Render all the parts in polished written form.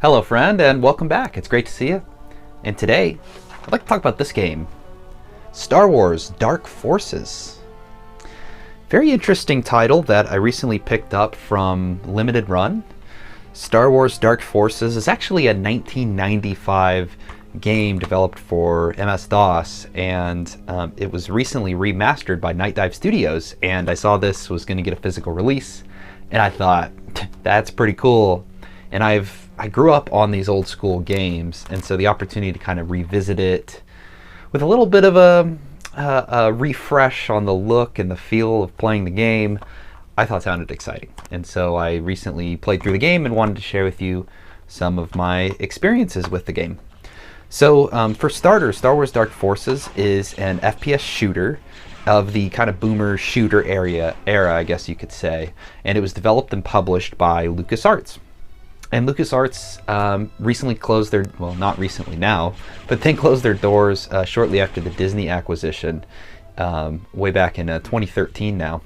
Hello friend, and welcome back. It's great to see you. And today, I'd like to talk about this game, Star Wars Dark Forces. Very interesting title that I recently picked up from Limited Run. Star Wars Dark Forces is actually a 1995 game developed for MS-DOS, and it was recently remastered by Night Dive Studios, and I saw this was going to get a physical release, and I thought, that's pretty cool. And I grew up on these old school games, and so the opportunity to kind of revisit it with a little bit of a refresh on the look and the feel of playing the game, I thought sounded exciting. And so I recently played through the game and wanted to share with you some of my experiences with the game. So for starters, Star Wars Dark Forces is an FPS shooter of the kind of boomer shooter era, I guess you could say. And it was developed and published by LucasArts. And LucasArts recently closed their, well, not recently now, but they closed their doors shortly after the Disney acquisition, way back in 2013 now.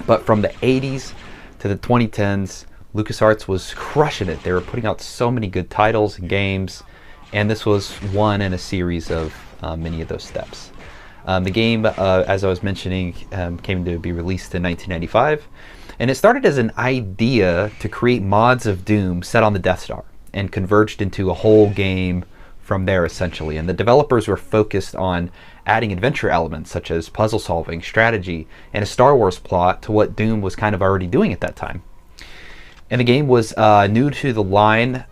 But from the 80s to the 2010s, LucasArts was crushing it. They were putting out so many good titles and games, and this was one in a series of many of those steps. The game, as I was mentioning, came to be released in 1995, and it started as an idea to create mods of Doom set on the Death Star, and converged into a whole game from there, essentially. And the developers were focused on adding adventure elements such as puzzle solving, strategy, and a Star Wars plot to what Doom was kind of already doing at that time. And the game was new to the line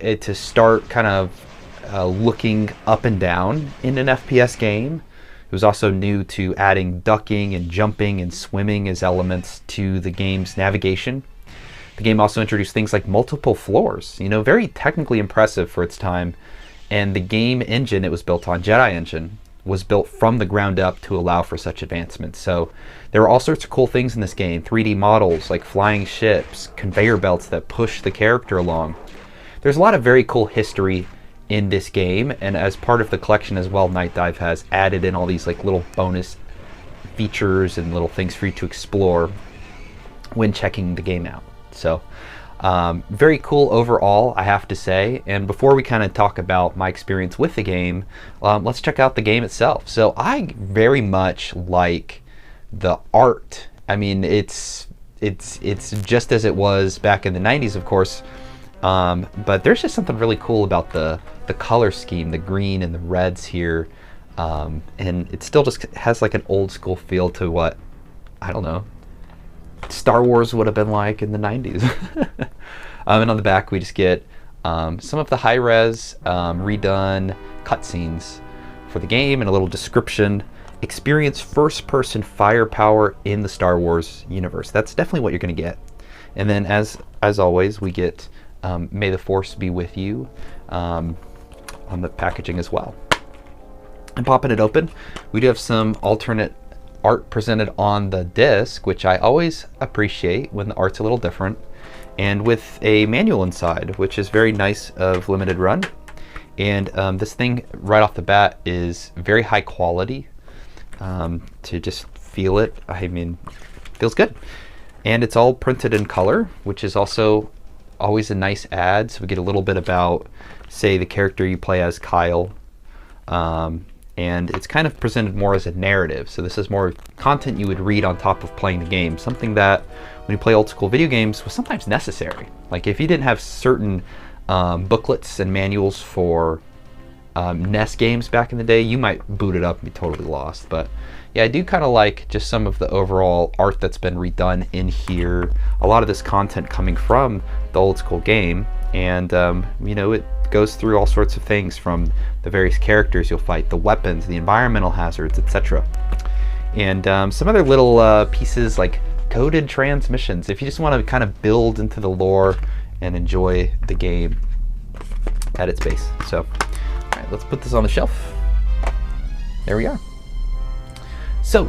to start kind of looking up and down in an FPS game. It was also new to adding ducking and jumping and swimming as elements to the game's navigation. The game also introduced things like multiple floors, very technically impressive for its time. And the game engine it was built on, Jedi Engine, was built from the ground up to allow for such advancements. So there were all sorts of cool things in this game, 3D models like flying ships, conveyor belts that push the character along. There's a lot of very cool history in this game, and as part of the collection as well, Night Dive has added in all these like little bonus features and little things for you to explore when checking the game out. So very cool overall, I have to say. And before we kind of talk about my experience with the game, let's check out the game itself. So I very much like the art. I mean, it's just as it was back in the 90s, of course. But there's just something really cool about the color scheme, the green and the reds here, and it still just has like an old school feel to what, I don't know, Star Wars would have been like in the 90s. And on the back we just get some of the high-res redone cutscenes for the game and a little description. Experience first-person firepower in the Star Wars universe. That's definitely what you're going to get. And then as always, we get May the Force be with you on the packaging as well. And popping it open, we do have some alternate art presented on the disc, which I always appreciate when the art's a little different, and with a manual inside, which is very nice of Limited Run. And this thing right off the bat is very high quality. To just feel it, I mean, feels good. And it's all printed in color, which is also always a nice add. So we get a little bit about, say, the character you play as, Kyle, and it's kind of presented more as a narrative. So this is more content you would read on top of playing the game, something that when you play old school video games was sometimes necessary. Like if you didn't have certain booklets and manuals for NES games back in the day, you might boot it up and be totally lost. But yeah, I do kind of like just some of the overall art that's been redone in here. A lot of this content coming from the old school game, and it goes through all sorts of things, from the various characters you'll fight, the weapons, the environmental hazards, etc. And some other little pieces like coded transmissions, if you just want to kind of build into the lore and enjoy the game at its base. So, all right, let's put this on the shelf. There we are. So,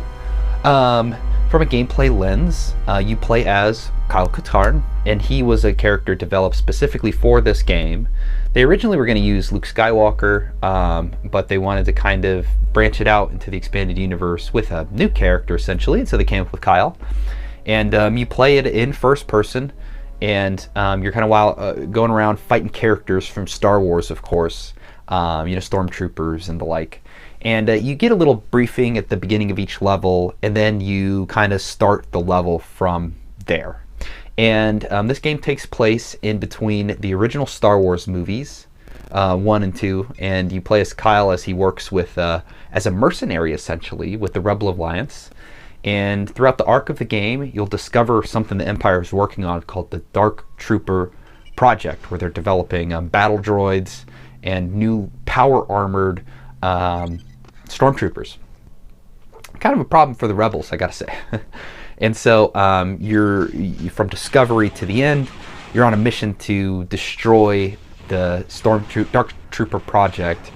from a gameplay lens, you play as Kyle Katarn, and he was a character developed specifically for this game. They originally were going to use Luke Skywalker, but they wanted to kind of branch it out into the expanded universe with a new character, essentially, and so they came up with Kyle. And you play it in first person, and you're kind of going around fighting characters from Star Wars, of course, stormtroopers and the like. And you get a little briefing at the beginning of each level, and then you kind of start the level from there. And this game takes place in between the original Star Wars movies, 1 and 2, and you play as Kyle as he works with as a mercenary, essentially, with the Rebel Alliance. And throughout the arc of the game, you'll discover something the Empire is working on called the Dark Trooper Project, where they're developing battle droids and new power-armored stormtroopers. Kind of a problem for the rebels, I gotta say. And so you're from discovery to the end, you're on a mission to destroy the Dark Trooper Project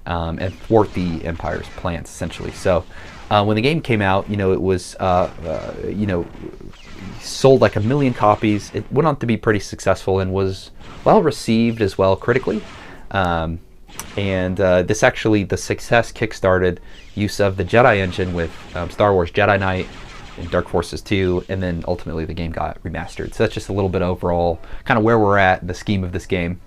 and thwart the Empire's plans, essentially. So when the game came out, it was sold like 1 million copies. It went on to be pretty successful and was well received as well critically. The success kickstarted use of the Jedi engine with Star Wars Jedi Knight and Dark Forces 2, and then ultimately the game got remastered. So that's just a little bit overall kind of where we're at in the scheme of this game.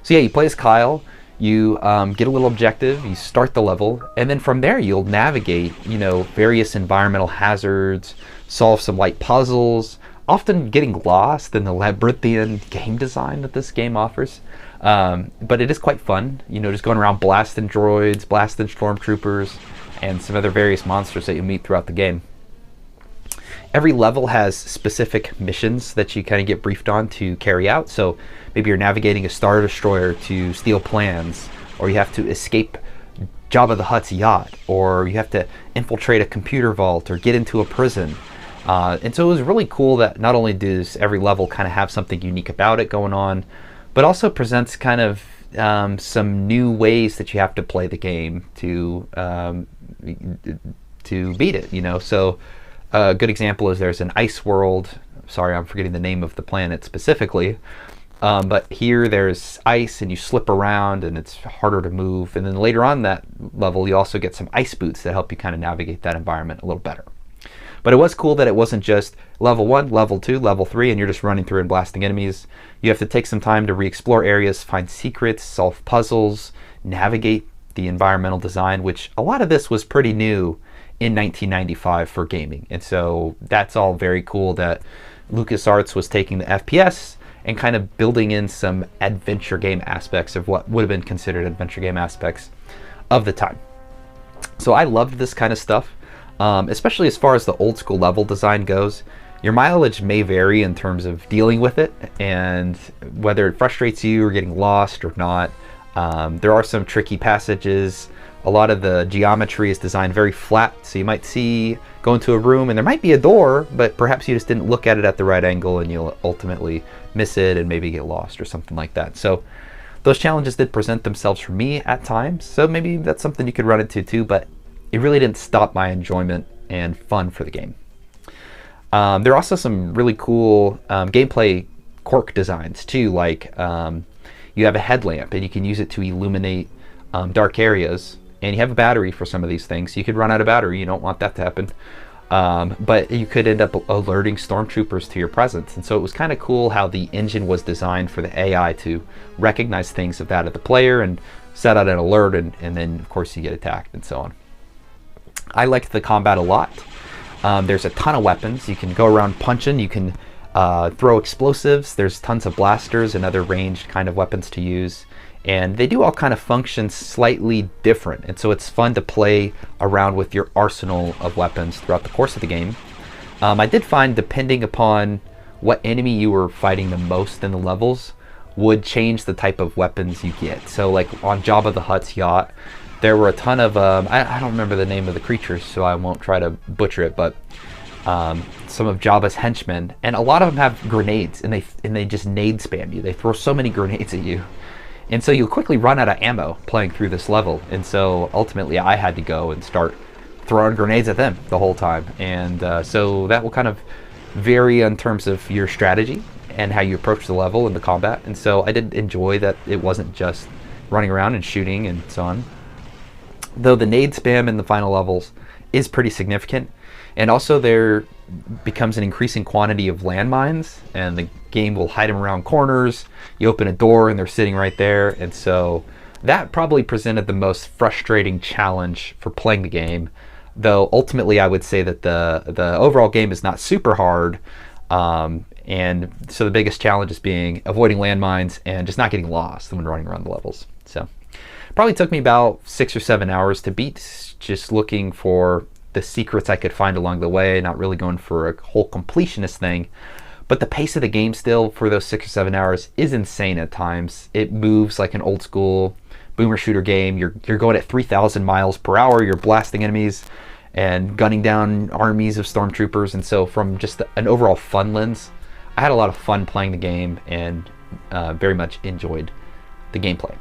So yeah, you play as Kyle, you get a little objective, you start the level, and then from there you'll navigate, various environmental hazards, solve some light puzzles, often getting lost in the labyrinthian game design that this game offers. But it is quite fun, just going around blasting droids, blasting stormtroopers, and some other various monsters that you meet throughout the game. Every level has specific missions that you kind of get briefed on to carry out. So maybe you're navigating a Star Destroyer to steal plans, or you have to escape Jabba the Hutt's yacht, or you have to infiltrate a computer vault or get into a prison. And so it was really cool that not only does every level kind of have something unique about it going on, but also presents kind of some new ways that you have to play the game to beat it. So a good example is there's an ice world. Sorry, I'm forgetting the name of the planet specifically. But here there's ice and you slip around and it's harder to move. And then later on that level, you also get some ice boots that help you kind of navigate that environment a little better. But it was cool that it wasn't just level 1, level 2, level 3, and you're just running through and blasting enemies. You have to take some time to re-explore areas, find secrets, solve puzzles, navigate the environmental design, which a lot of this was pretty new in 1995 for gaming. And so that's all very cool that LucasArts was taking the FPS and kind of building in some adventure game aspects of what would have been considered adventure game aspects of the time. So I loved this kind of stuff. Especially as far as the old school level design goes. Your mileage may vary in terms of dealing with it and whether it frustrates you or getting lost or not. There are some tricky passages. A lot of the geometry is designed very flat, so you might go into a room and there might be a door, but perhaps you just didn't look at it at the right angle and you'll ultimately miss it and maybe get lost or something like that. So those challenges did present themselves for me at times, so maybe that's something you could run into too, but it really didn't stop my enjoyment and fun for the game. There are also some really cool gameplay quirk designs too, like you have a headlamp and you can use it to illuminate dark areas, and you have a battery for some of these things. You could run out of battery, you don't want that to happen. But you could end up alerting stormtroopers to your presence, and so it was kind of cool how the engine was designed for the AI to recognize things of that of the player and set out an alert, and then of course you get attacked and so on. I liked the combat a lot. There's a ton of weapons. You can go around punching. You can throw explosives. There's tons of blasters and other ranged kind of weapons to use. And they do all kind of function slightly different. And so it's fun to play around with your arsenal of weapons throughout the course of the game. I did find, depending upon what enemy you were fighting the most in the levels, would change the type of weapons you get. So like on Jabba the Hutt's yacht, there were a ton of, I don't remember the name of the creatures, so I won't try to butcher it, but some of Jabba's henchmen, and a lot of them have grenades, and they just nade spam you. They throw so many grenades at you. And so you'll quickly run out of ammo playing through this level. And so ultimately I had to go and start throwing grenades at them the whole time. And so that will kind of vary in terms of your strategy and how you approach the level and the combat. And so I did enjoy that it wasn't just running around and shooting and so on. Though the nade spam in the final levels is pretty significant. And also there becomes an increasing quantity of landmines, and game will hide them around corners. You open a door and they're sitting right there. And so that probably presented the most frustrating challenge for playing the game. Though ultimately I would say that the overall game is not super hard. And so the biggest challenge is being avoiding landmines and just not getting lost when running around the levels. So probably took me about 6 or 7 hours to beat, just looking for the secrets I could find along the way, not really going for a whole completionist thing. But the pace of the game still for those 6 or 7 hours is insane at times. It moves like an old school boomer shooter game. You're going at 3,000 miles per hour. You're blasting enemies and gunning down armies of stormtroopers. And so from just an overall fun lens, I had a lot of fun playing the game and very much enjoyed the gameplay.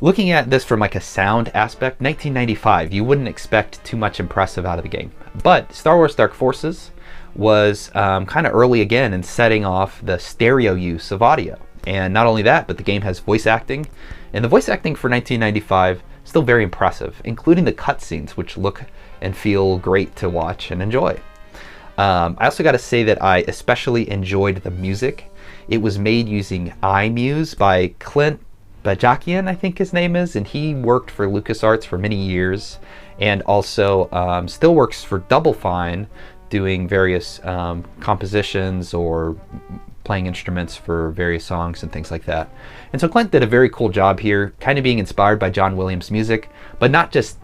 Looking at this from like a sound aspect, 1995, you wouldn't expect too much impressive out of the game. But Star Wars Dark Forces was kind of early again in setting off the stereo use of audio. And not only that, but the game has voice acting. And the voice acting for 1995 is still very impressive, including the cutscenes, which look and feel great to watch and enjoy. I also got to say that I especially enjoyed the music. It was made using iMuse by Clint Bajakian, I think his name is, and he worked for LucasArts for many years, and also still works for Double Fine, doing various compositions or playing instruments for various songs and things like that. And so Clint did a very cool job here, kind of being inspired by John Williams' music, but not just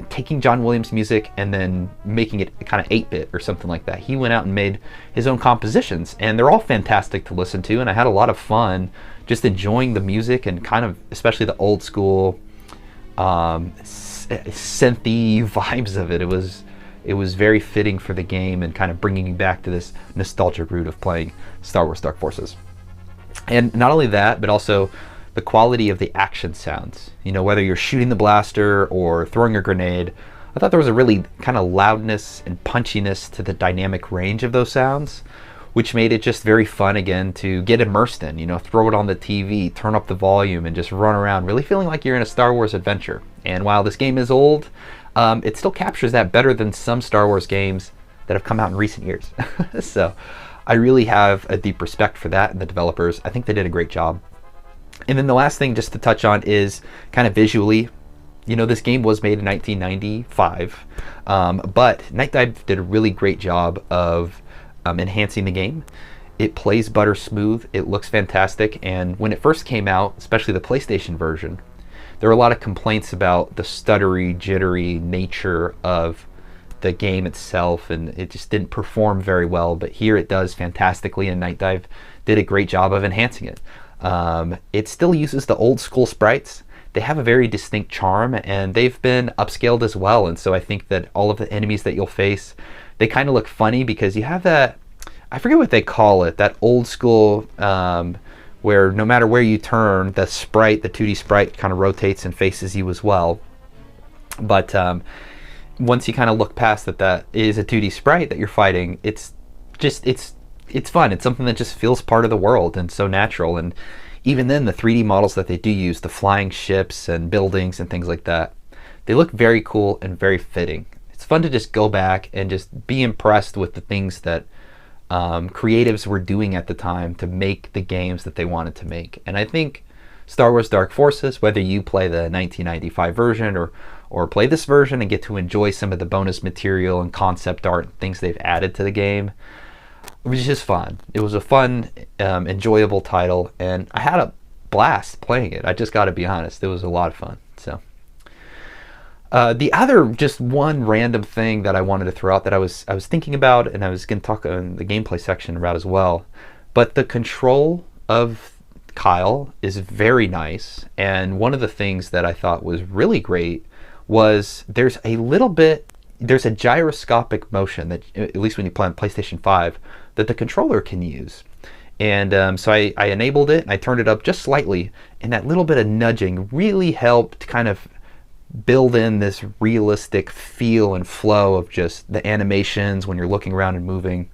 taking John Williams' music and then making it kind of 8-bit or something like that. He went out and made his own compositions, and they're all fantastic to listen to, and I had a lot of fun just enjoying the music and kind of especially the old school synthy vibes of it. It was very fitting for the game and kind of bringing me back to this nostalgia root of playing Star Wars Dark Forces. And not only that, but also the quality of the action sounds. You know, whether you're shooting the blaster or throwing a grenade, I thought there was a really kind of loudness and punchiness to the dynamic range of those sounds, which made it just very fun again to get immersed in. You know, throw it on the TV, turn up the volume, and just run around, really feeling like you're in a Star Wars adventure. And while this game is old, it still captures that better than some Star Wars games that have come out in recent years. So I really have a deep respect for that and the developers. I think they did a great job. And then the last thing just to touch on is kind of visually. You know, this game was made in 1995, but Night Dive did a really great job of enhancing the game. It plays butter smooth, it looks fantastic, and when it first came out, especially the PlayStation version, there were a lot of complaints about the stuttery, jittery nature of the game itself, and it just didn't perform very well, but here it does fantastically, and Night Dive did a great job of enhancing it. It still uses the old school sprites. They have a very distinct charm, and they've been upscaled as well, and so I think that all of the enemies that you'll face, they kind of look funny because you have that, I forget what they call it, that old school where no matter where you turn, the sprite, the 2D sprite kind of rotates and faces you as well. But once you kind of look past that is a 2D sprite that you're fighting, it's fun. It's something that just feels part of the world and so natural. And even then, the 3D models that they do use, the flying ships and buildings and things like that, they look very cool and very fitting. It's fun to just go back and just be impressed with the things that creatives were doing at the time to make the games that they wanted to make. And I think Star Wars Dark Forces, whether you play the 1995 version or play this version and get to enjoy some of the bonus material and concept art and things they've added to the game, it was just fun. It was a fun, enjoyable title, and I had a blast playing it. I just got to be honest. It was a lot of fun. So the other, just one random thing that I wanted to throw out that I was thinking about, and I was going to talk in the gameplay section about as well, but the control of Kyle is very nice, and one of the things that I thought was really great was there's a gyroscopic motion that, at least when you play on PlayStation 5, that the controller can use. And so I enabled it, and I turned it up just slightly, and that little bit of nudging really helped kind of build in this realistic feel and flow of just the animations when you're looking around and moving.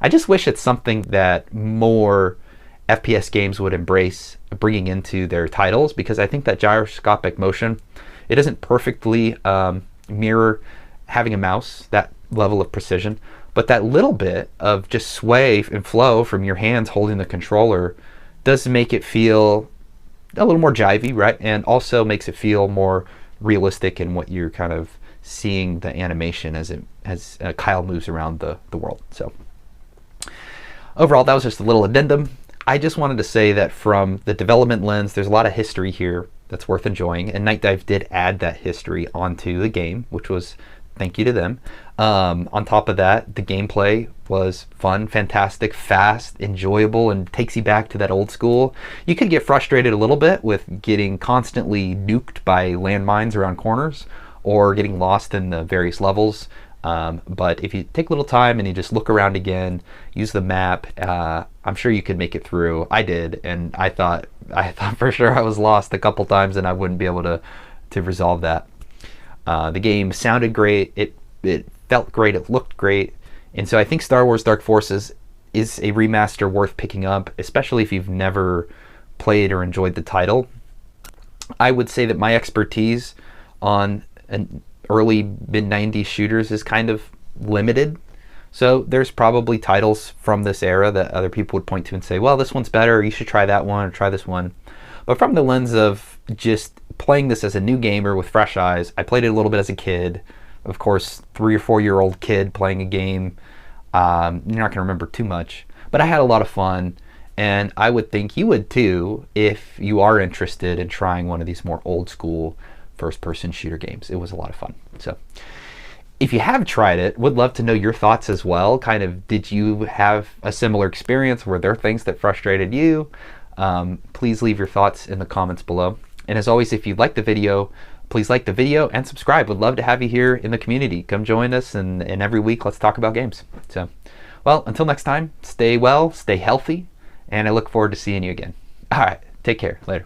I just wish it's something that more FPS games would embrace bringing into their titles, because I think that gyroscopic motion, it doesn't perfectly mirror having a mouse, that level of precision, But that little bit of just sway and flow from your hands holding the controller does make it feel a little more jivey, right? And also makes it feel more realistic in what you're kind of seeing the animation as Kyle moves around the world. So overall, that was just a little addendum. I just wanted to say that from the development lens, there's a lot of history here that's worth enjoying, and Nightdive did add that history onto the game, which was thank you to them. On top of that, the gameplay was fun, fantastic, fast, enjoyable, and takes you back to that old school. You could get frustrated a little bit with getting constantly nuked by landmines around corners or getting lost in the various levels. But if you take a little time and you just look around again, use the map, I'm sure you could make it through. I did, and I thought for sure I was lost a couple times and I wouldn't be able to resolve that. The game sounded great, it felt great, it looked great, and so I think Star Wars Dark Forces is a remaster worth picking up, especially if you've never played or enjoyed the title. I would say that my expertise on an early mid-90s shooters is kind of limited, so there's probably titles from this era that other people would point to and say, well, this one's better, you should try that one or try this one. But from the lens of just playing this as a new gamer with fresh eyes, I played it a little bit as a kid, of course, 3 or 4 year old kid playing a game. You're not going to remember too much, but I had a lot of fun, and I would think you would too if you are interested in trying one of these more old school first person shooter games. It was a lot of fun. So if you have tried it, would love to know your thoughts as well. Kind of, did you have a similar experience? Were there things that frustrated you? Please leave your thoughts in the comments below. And as always, if you like the video, please like the video and subscribe. Would love to have you here in the community. Come join us, and every week let's talk about games. So, well, until next time, stay well, stay healthy, and I look forward to seeing you again. All right, take care. Later.